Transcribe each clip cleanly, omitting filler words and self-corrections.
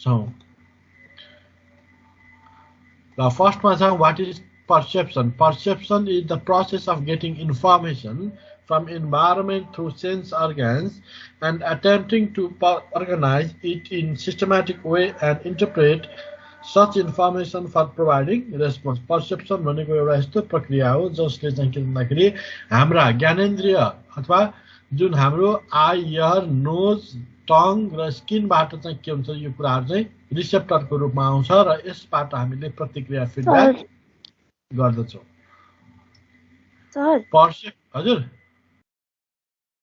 So, the first one, what is perception? Perception is the process of getting information from environment through sense organs and attempting to organize it in systematic way and interpret such information for providing response. Perception भनेको एउटा यस्तो प्रक्रिया हो जसले चाहिँ के भन्दाखेरि हाम्रा ज्ञानेन्द्रिय अथवा जुन हाम्रो आई, इयर, नोज, टङ र स्किनबाट चाहिँ के हुन्छ यो कुराहरु चाहिँ रिसेप्टरको रूपमा आउँछ र यसबाट हामीले प्रतिक्रिया फिडब्याक गर्दछौं। सर हजुर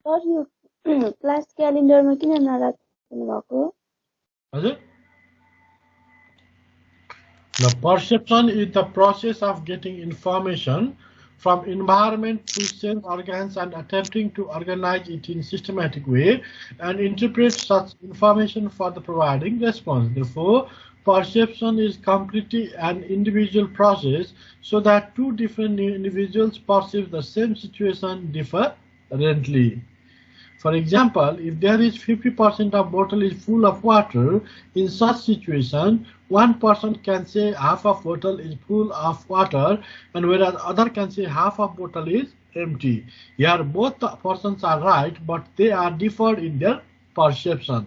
सर यो क्लास क्यालेन्डरमा किन नराख्नु भएको? हजुर The perception is the process of getting information from environment through sense organs and attempting to organize it in systematic way and interpret such information for the providing response. Therefore, perception is completely an individual process so that two different individuals perceive the same situation differently. For example, if there is 50% of bottle is full of water, in such situation, one person can say half of bottle is full of water, and whereas other can say half of bottle is empty. Here both the persons are right, but they are differed in their perception.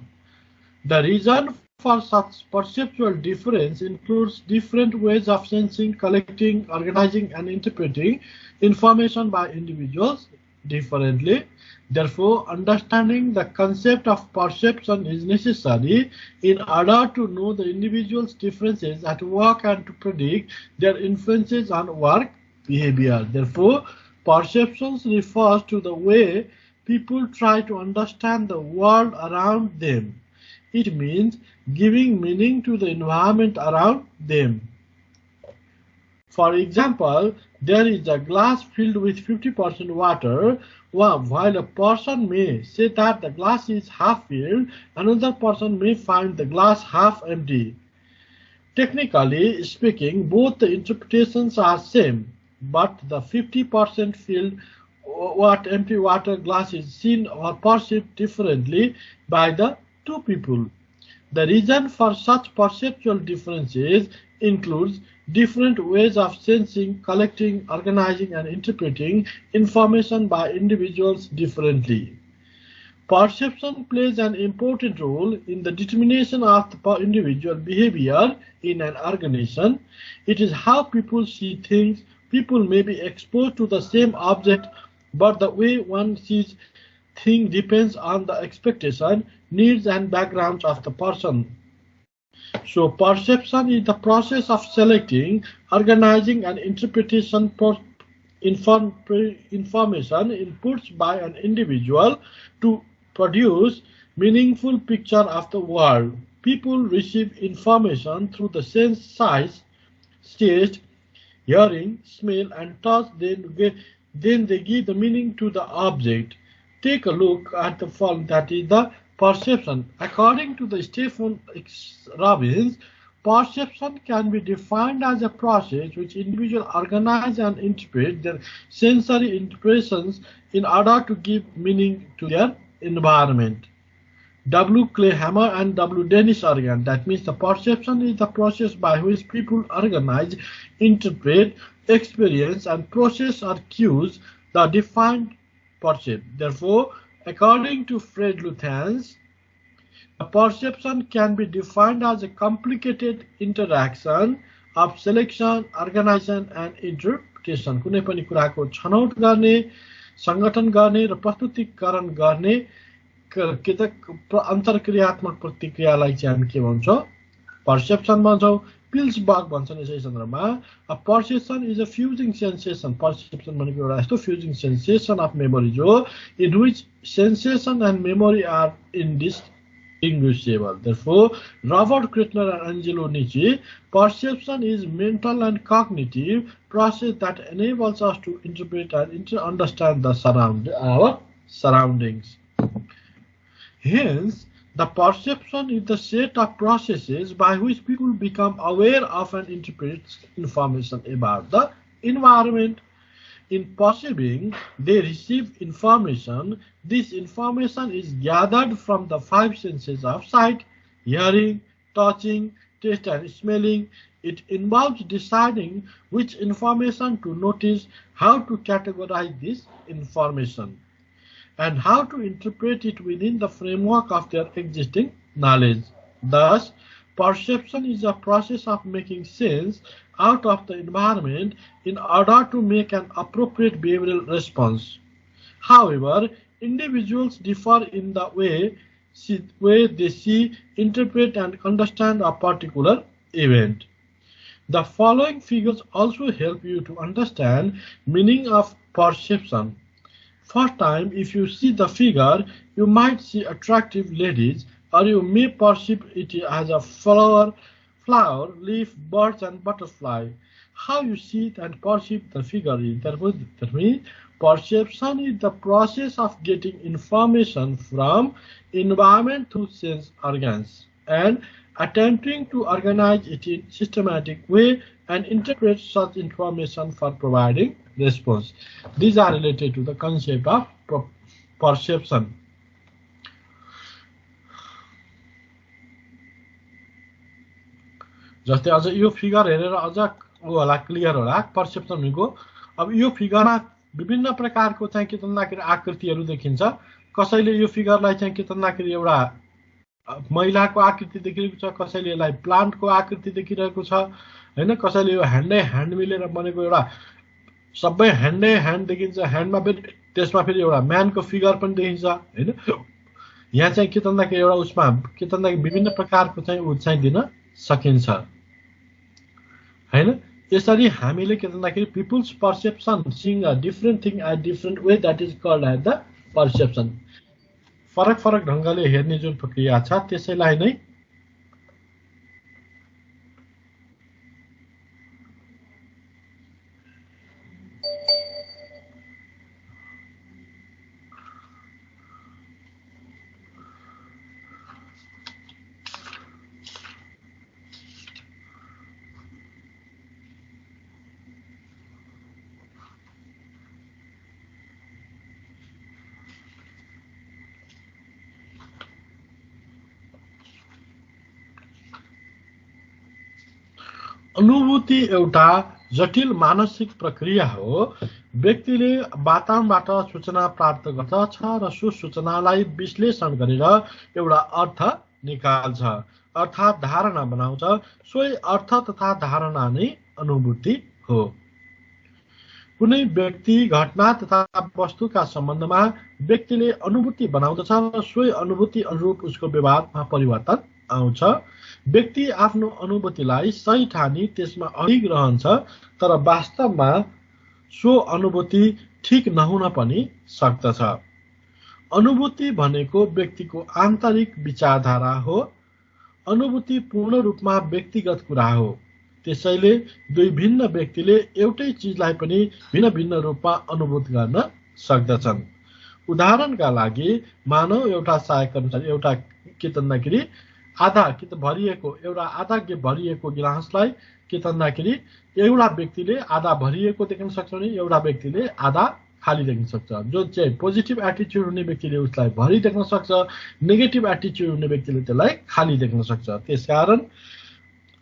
The reason for such perceptual difference includes different ways of sensing, collecting, organizing, and interpreting information by individuals differently. Therefore, understanding the concept of perception is necessary in order to know the individual's differences at work and to predict their influences on work behavior. Therefore, perceptions refers to the way people try to understand the world around them. It means giving meaning to the environment around them. For example, there is a glass filled with 50% water. While a person may say that the glass is half filled, another person may find the glass half empty. Technically speaking, both the interpretations are same, but the 50% filled empty water glass is seen or perceived differently by the two people. The reason for such perceptual differences includes different ways of sensing, collecting, organizing, and interpreting information by individuals differently. Perception plays an important role in the determination of the individual behavior in an organization. It is how people see things. People may be exposed to the same object, but the way one sees things depends on the expectation, needs, and backgrounds of the person. So perception is the process of selecting, organizing, and interpretation information inputs by an individual to produce meaningful picture of the world. People receive information through the sense sight, taste, hearing, smell, and touch. Then they give the meaning to the object. Take a look at the form that is the perception. According to the Stephen X. Robbins, perception can be defined as a process which individuals organize and interpret their sensory impressions in order to give meaning to their environment. W. Clay Hammer and W. Dennis Organ. That means the perception is the process by which people organize, interpret, experience, and process or cues the defined perceive. Therefore, according to Fred Luthans, a perception can be defined as a complicated interaction of selection, organization, and interpretation. कुनै पनि कुराको छनौट गर्ने, संगठन गर्ने र प्रस्तुतिकरण गर्ने अन्तरक्रियात्मक प्रतिक्रियालाई चाहिँ हामी के भन्छौं? Perception भन्छौं. Pillsbury भन्छन् यसै सन्दर्भमा, a perception is a fusing sensation. Perception भनेको एउटा यस्तो fusing sensation of memory हो in which sensation and memory are indistinguishable. Therefore, Robert Kreitner and Angelo Nietzsche, perception is mental and cognitive process that enables us to interpret and understand our surroundings. Hence, the perception is the set of processes by which people become aware of and interpret information about the environment. In perceiving, they receive information. This information is gathered from the five senses of sight, hearing, touching, taste and smelling. It involves deciding which information to notice, how to categorize this information, and how to interpret it within the framework of their existing knowledge. Thus, perception is a process of making sense out of the environment in order to make an appropriate behavioral response. However, individuals differ in the way they see, interpret, and understand a particular event. The following figures also help you to understand meaning of perception. First time, if you see the figure, you might see attractive ladies, or you may perceive it as a flower, leaf, birds, and butterfly. How you see it and perceive the figure is that means perception is the process of getting information from environment through sense organs and attempting to organize it in systematic way and interpret such information for providing response. These are related to the concept of perception. जस्तै अझ यो figure हेरेर अझ होला clear होला perception भनेको अब यो फिगरमा विभिन्न प्रकारको चाहिँ के भन्दाखेरि आकृतिहरू देखिन्छ कसैले यो फिगरलाई चाहिँ के भन्दाखेरि एउटा महिलाको आकृति देखिरहेको छ कसैले यसलाई प्लान्टको आकृति देखिरहेको छ हैन कसैले यो ह्यान्ड मिलेर बनेको एउटा सबै ह्यान्ड देखिन्छ ह्यान्डमा फेरि त्यसमा फेरि एउटा म्यानको फिगर पनि देखिन्छ हैन यहाँ चाहिँ के भन्दाखेरि एउटा उसमा के भन्दाखेरि विभिन्न प्रकारको चाहिँ उ चाहिँ दिन सकिन्छ हैन यसरी हामीले के भन्दाखेरि peoples perception seeing a different thing at different way that is called as the perception फरक ढंगले हेर्ने जुन प्रक्रिया छ त्यसैलाई नै अनुभूति एउटा जटिल मानसिक प्रक्रिया हो व्यक्तिले वातावरणबाट सूचना प्राप्त गर्दछ र सो सूचनालाई विश्लेषण गरेर एउटा अर्थ निकाल्छ अर्थात् धारणा बनाउँछ सोही अर्थ तथा धारणा नै अनुभूति हो कुनै व्यक्ति घटना तथा वस्तुका सम्बन्धमा व्यक्तिले अनुभूति बनाउँदछ र सोही अनुभूति अनुरूप उसको व्यवहारमा परिवर्तन आउँछ व्यक्ति आफ्नो अनुभूतिलाई सही ठानी त्यसमा अडिग रहन्छ तर वास्तवमा सो अनुभूति ठीक नहुन पनि सक्दछ अनुभूति भनेको व्यक्तिको आन्तरिक विचारधारा हो अनुभूति पूर्ण रूपमा व्यक्तिगत कुरा हो त्यसैले दुई भिन्न व्यक्तिले एउटै चीजलाई पनि भिन्न रूपमा अनुभूत गर्न सक्दछन् उदाहरणका लागि मानव एउटा सहायक कर्मचारी एउटा के भन्दाखेरि आधा कि त भरिएको एउटा आधा भरिएको गिलासलाई के भन्दाखेरि एउटा व्यक्तिले आधा भरिएको देख्न सक्छ भने एउटा व्यक्तिले आधा खाली देख्न सक्छ जो चाहिँ पोजिटिभ एटिट्युड हुने व्यक्तिले उसलाई भरि देख्न सक्छ नेगेटिभ एटिट्युड हुने व्यक्तिले त्यसलाई खाली देख्न सक्छ त्यसकारण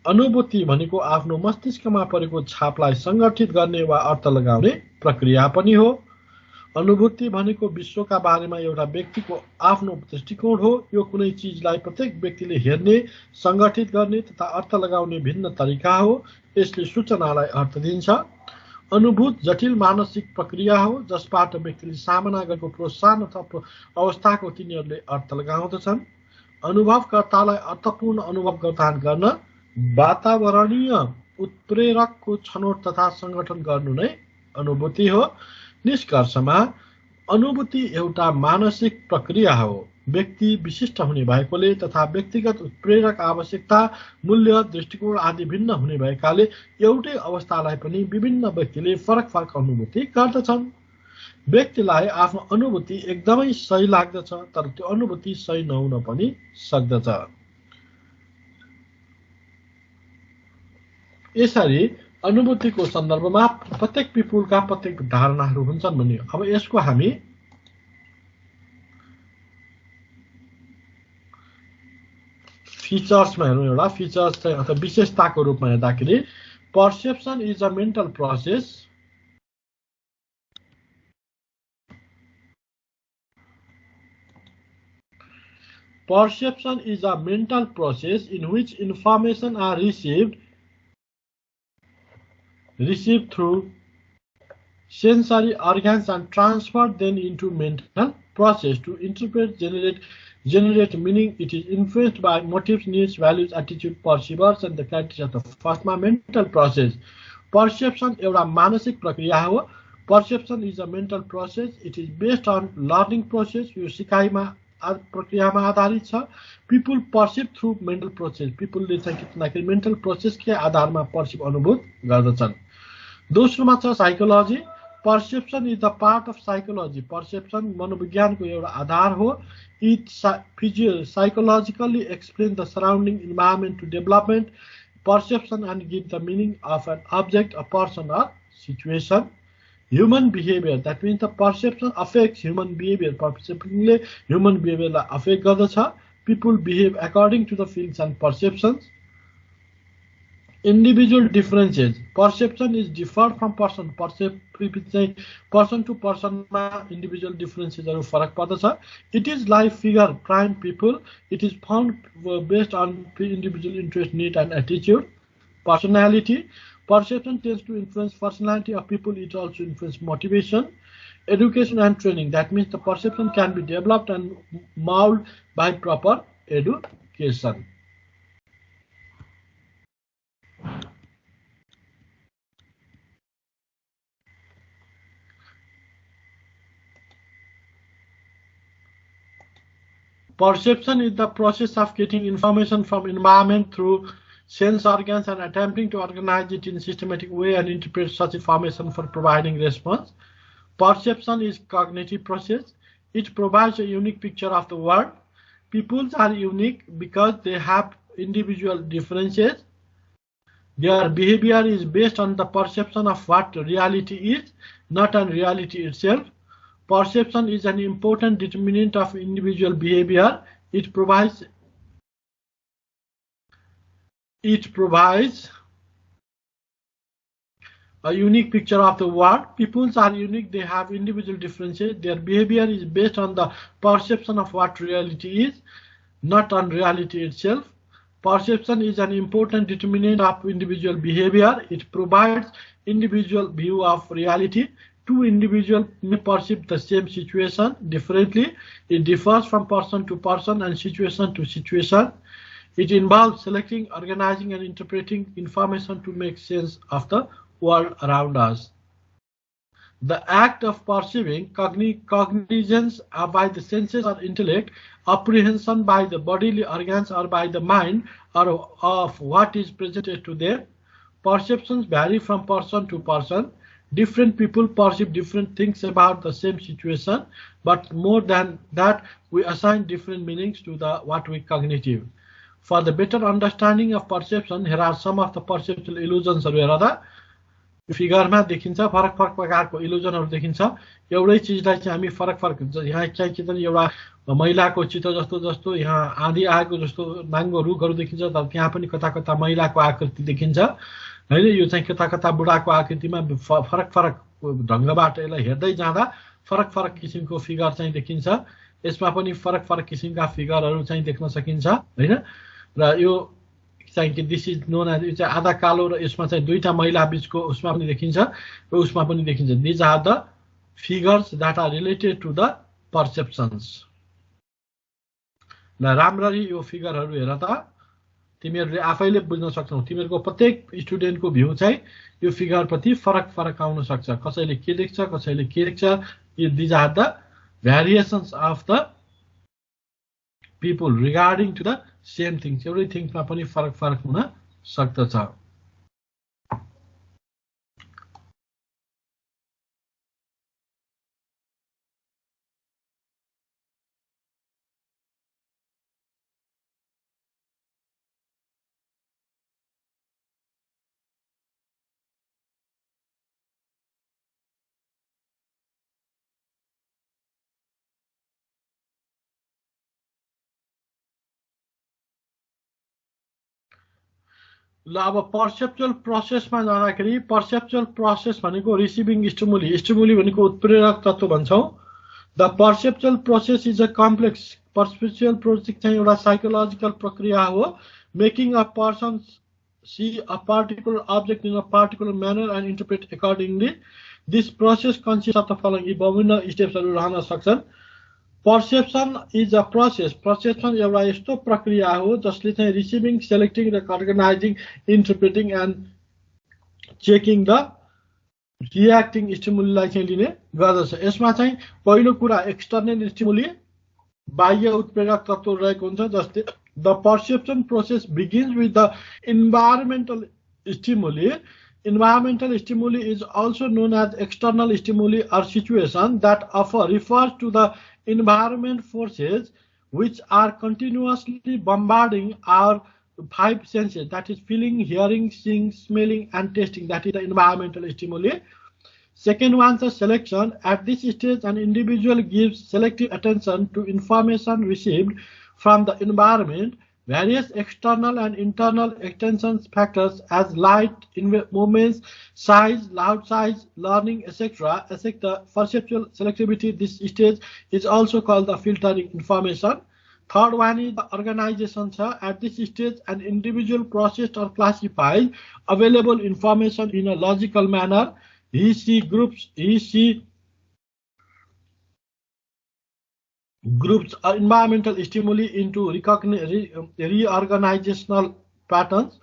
अनुभूति भनेको आफ्नो मस्तिष्कमा परेको छापलाई संगठित गर्ने वा अर्थ लगाउने प्रक्रिया पनि हो अनुभूति भनेको विश्वका बारेमा एउटा व्यक्तिको आफ्नो दृष्टिकोण हो यो कुनै चीजलाई प्रत्येक व्यक्तिले हेर्ने संगठित गर्ने तथा अर्थ लगाउने भिन्न तरिका हो यसले सूचनालाई अर्थ दिन्छ अनुभूत जटिल मानसिक प्रक्रिया हो जसबाट व्यक्तिले सामना गरेको प्रोत्साहन अथवा अवस्थाको तिनीहरूले अर्थ लगाउँदछन् अनुभवकर्तालाई अर्थपूर्ण अनुभव प्रदान गर्न वातावरणीय उत्प्रेरकको छनौट तथा संगठन गर्नु नै अनुभूति हो निष्कर्षमा अनुभूति एउटा मानसिक प्रक्रिया हो व्यक्ति विशिष्ट हुने भएकोले तथा व्यक्तिगत उत्प्रेरक आवश्यकता मूल्य दृष्टिकोण आदि भिन्न हुने भएकाले एउटै अवस्थालाई पनि विभिन्न व्यक्तिले फरक अनुभूति गर्दछन् व्यक्तिलाई आफ्नो अनुभूति एकदमै सही लाग्दछ तर त्यो अनुभूति सही नहुन पनि सक्दछ यसरी अनुभूतिको सन्दर्भमा प्रत्येक पिपुलका प्रत्येक धारणाहरू हुन्छन् भन्ने अब यसको हामी फिचर्समा हेरौँ एउटा फिचर्स चाहिँ अथवा विशेषताको रूपमा हेर्दाखेरि perception is a mental process Perception is a mental process in which information are received through sensory organs and transferred then into mental process to interpret, generate meaning. It is influenced by motives, needs, values, attitude, perceivers, and the characteristics of the first mental process. Perception एउटा मानसिक प्रक्रिया हो. Perception is a mental process. It is based on learning process. यो सिकाइमा प्रक्रियामा आधारित छ. People perceive through mental process. People ले चाहिँ कितनाखेरि mental process के आधारमा perceive अनुभूत गर्दछन्. दोस्रोमा छ psychology. Perception is the part of psychology. Perception मनोविज्ञानको एउटा आधार हो. It psychologically explains the surrounding environment to development perception and give the meaning of an object, a person, or situation. Human behavior, that means the perception affects human behavior. Perception human behavior affect गर्दछ. People behave according to the feelings and perceptions. Individual differences. Perception is different from person. Person to person individual differences are फरक पर्दछ. It is like figure prime people. It is found based on individual interest, need, and attitude. Personality. Perception tends to influence personality of people. It also influences motivation. Education and training. That means the perception can be developed and molded by proper education. Perception is the process of getting information from environment through sense organs and attempting to organize it in a systematic way and interpret such information for providing response. Perception is cognitive process. It provides a unique picture of the world. Peoples are unique because they have individual differences. Their behavior is based on the perception of what reality is, not on reality itself. Perception is an important determinant of individual behavior. It provides a unique picture of the world. Peoples are unique. They have individual differences. Their behavior is based on the perception of what reality is, not on reality itself. Perception is an important determinant of individual behavior. It provides individual view of reality. Two individuals may perceive the same situation differently. It differs from person to person and situation to situation. It involves selecting, organizing, and interpreting information to make sense of the world around us. The act of perceiving, cognizance by the senses or intellect, apprehension by the bodily organs or by the mind or of what is presented to them. Perceptions vary from person to person. Different people perceive different things about the same situation, but more than that, we assign different meanings to what we cognitive. For the better understanding of perception, here are some of the perceptual illusions. फिगरमा देखिन्छ फरक फरक प्रकारको इल्युजनहरु देखिन्छ. एउटै चीजलाई चाहिँ हामी फरक फरक यहाँ चाहिँ के त एउटा महिलाको चित्र जस्तो यहाँ आँधी आएको जस्तो नाङ्गो रुखहरु देखिन्छ, तर त्यहाँ पनि कता कता महिलाको आकृति देखिन्छ हैन. यो चाहिँ कता कता बुढाको आकृतिमा फरक फरक ढंगबाट यसलाई हेर्दै जाँदा फरक फरक किसिमको फिगर चाहिँ देखिन्छ. यसमा पनि फरक फरक किसिमका फिगरहरु चाहिँ देख्न सकिन्छ हैन. र यो चाहिँ कि दिस इज नोन एज चाहिँ आधा कालो र यसमा चाहिँ दुईटा महिला बीचको उसमा पनि देखिन्छ र उसमा पनि देखिन्छ. These are the figures that are related to the perceptions. ल राम्ररी यो फिगरहरु हेर त, तिमीहरुले आफैले बुझ्न सक्छौ. तिमीहरुको प्रत्येक स्टुडेन्टको भ्यू चाहिँ यो फिगर प्रति फरक फरक आउन सक्छ. कसैले के देख्छ, कसैले के देख्छ. यो these are the variations of the people regarding to the same things. Everything मा पनि फरक फरक हुन सक्दछ. ल अब पर्सेप्चुअल प्रोसेसमा जाँदाखेरि पर्सेप्चुअल प्रोसेस भनेको रिसिभिङ स्टिमुली स्टिमुली भनेको उत्प्रेरक तत्व भन्छौँ the perceptual process is a complex perceptual process चाहिँ एउटा साइकोलोजिकल प्रक्रिया हो making a person see a particular object in a particular manner and interpret accordingly this process consist of the following यी विभिन्न स्टेप्सहरू रहन सक्छन् perception is a process perception एउटा यस्तो प्रक्रिया हो जसले चाहिँ रिसिभिङ सेलेक्टिङ र organising interpreting and checking the reacting स्टिमुलीलाई चाहिँ लिने गर्दछ यसमा चाहिँ पहिलो कुरा एक्सटर्नल स्टिमुली बाह्य उत्प्रेरक तत्व रहेको हुन्छ जस्तै the perception process begins with the environmental stimuli environmental stimuli is also known as external stimuli or situation that refers to the environment forces which are continuously bombarding our five senses, that is feeling, hearing, seeing, smelling and tasting, that is the environmental stimuli. Second one is selection. At this stage an individual gives selective attention to information received from the environment. Various external and internal attention factors as light, movements, size, loud size, learning, etc. affect the perceptual selectivity. This stage is also called the filtering information. Third one is the organization. At this stage, an individual processed or classifies available information in a logical manner. He groups environmental stimuli into reorganizational patterns.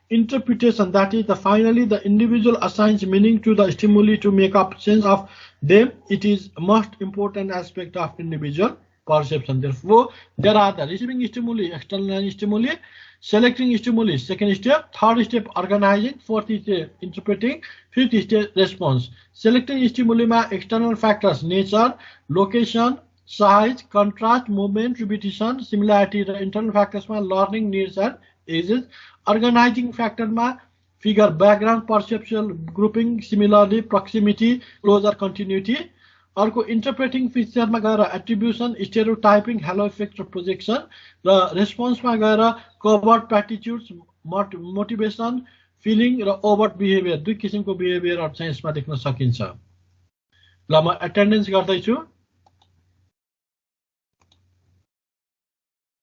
Interpretation, that is finally the individual assigns meaning to the stimuli to make up sense of them. It is most important aspect of individual perception. Therefore, there are the receiving stimuli, external stimuli, selecting stimuli, second step, third step organizing, fourth step interpreting, fifth step response. Selecting stimuli ma external factors nature, location, size, contrast, movement, repetition, similarity र internal factors मा learning, needs and ages. Organizing factor मा figure, background, perceptual grouping, similarly, proximity, closer, continuity. अर्को interpreting feature मा गएर attribution, stereotyping, halo effect र projection. र response मा गएर covert attitudes, motivation, feeling र overt behavior, दुई किसिमको behavior चाहिँ यसमा देख्न सकिन्छ। ल म attendance गर्दैछु।